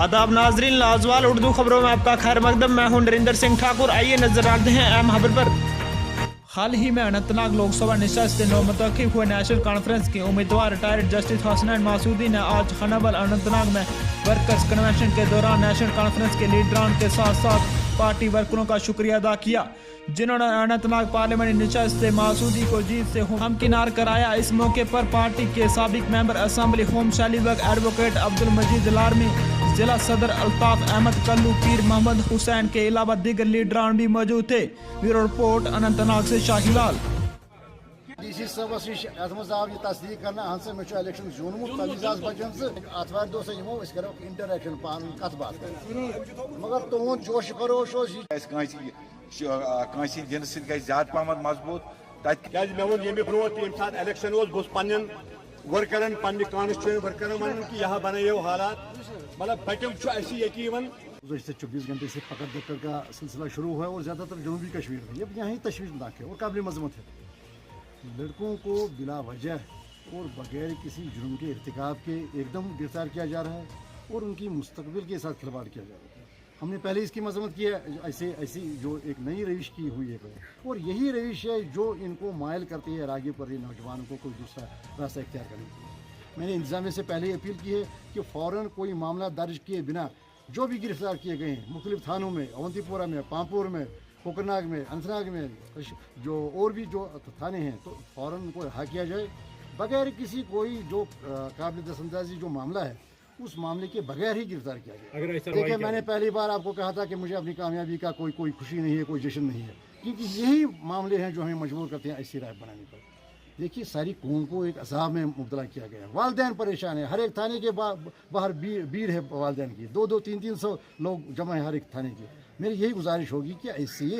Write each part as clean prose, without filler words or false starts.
आदाब नाजरीन, लाजवाल उर्दू खबरों में आपका खैर मकदम। मैं हूं नरिंदर सिंह ठाकुर। आइए नजर डालते हैं अहम खबर पर। हाल ही में अनंतनाग लोकसभा निशस्त से नौमुंतखब हुए नेशनल कॉन्फ्रेंस के उम्मीदवार रिटायर्ड जस्टिस हसनैन मासूदी ने आज खनाबल अनंतनाग में वर्कर्स कन्वेंशन के दौरान नेशनल कॉन्फ्रेंस के लीडरान के साथ साथ पार्टी वर्करों का शुक्रिया अदा किया, जिन्होंने अनंतनाग पार्लियामेंट निशस्त से मासूदी को जीत से हमकिनार कराया। इस मौके पर पार्टी के साबिक मेंबर असम्बली होम शालीबाग एडवोकेट अब्दुल मजीद लारमी, जिला सदर अल्ताफ अहमद कल्लू, पीर मोहम्मद हुसैन के अलावा दीगर लीडरान भी मौजूद थे। ब्यूरो रिपोर्ट अनंतनाग से शाहीलाल। डीसी साहबस नश आव यह तस्दीक करना अहन मे इलेक्शन जूनमुत तवीज बचन अतवार दो यमो करो इंटरेक्शन पान कत बात कर मगर तुंद जोश खरोश दिन ज्यादा पहम मजबूत मे वो ये ब्रो ये इलेक्शन बहुत पन्न वर्करन पन्ने कॉन्स्टिट्यूशन वर्करन वन कि यहाँ बनाइयो हालात मतलब बटम यकीन गुज़श्ता 24 घंटे से पकड़ दफ्तर का सिलसिला शुरू हुआ है और ज़्यादातर जनूबी कश्मीर में ये यहाँ ही तशवीशनाक है और काबिल मजम्मत है। लड़कों को बिला वजह और बगैर किसी जुर्म के इर्तिकाब के एकदम गिरफ्तार किया जा रहा है और उनकी मुस्तकबिल के साथ खिलवाड़ किया जा रहा है। हमने पहले इसकी मजम्मत की है, ऐसी जो एक नई रविश की हुई है और यही रविश है जो इनको मायल करती है रागिब कर रही नौजवानों को कोई दूसरा रास्ता इख्तियार करने के लिए। मैंने इंतजामिया से पहले ही अपील की है कि फ़ौरन कोई मामला दर्ज किए बिना जो भी गिरफ्तार किए गए हैं मुख्तलिफ थानों में, अवंतीपोरा में, पामपुर में, कोकरनाग में, अनंतनाग में, जो और भी जो थाने हैं, तो फ़ौरन उनको रिहा किया जाए बगैर किसी कोई जो काबिल दस्तअंदाजी जो मामला है उस मामले के बगैर ही गिरफ्तार किया जाए। देखिए, मैंने पहली बार आपको कहा था कि मुझे अपनी कामयाबी का कोई खुशी नहीं है, कोई जश्न नहीं है, क्योंकि यही मामले हैं जो हमें मजबूर करते हैं ऐसी राय बनाने पर। देखिए, सारी कौम को एक अज़ाब में मुब्तला किया गया है, वालिदैन परेशान है, हर एक थाने के बाहर भीड़ है वालिदैन की, 200-300 लोग जमा है हर एक थाने के। मेरी यही गुजारिश होगी कि ऐसे ही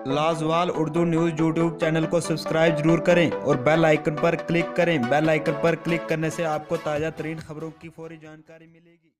लाजवाल उर्दू न्यूज़ यूट्यूब चैनल को सब्सक्राइब जरूर करें और बेल आइकन पर क्लिक करें। बेल आइकन पर क्लिक करने से आपको ताज़ा तरीन खबरों की फौरी जानकारी मिलेगी।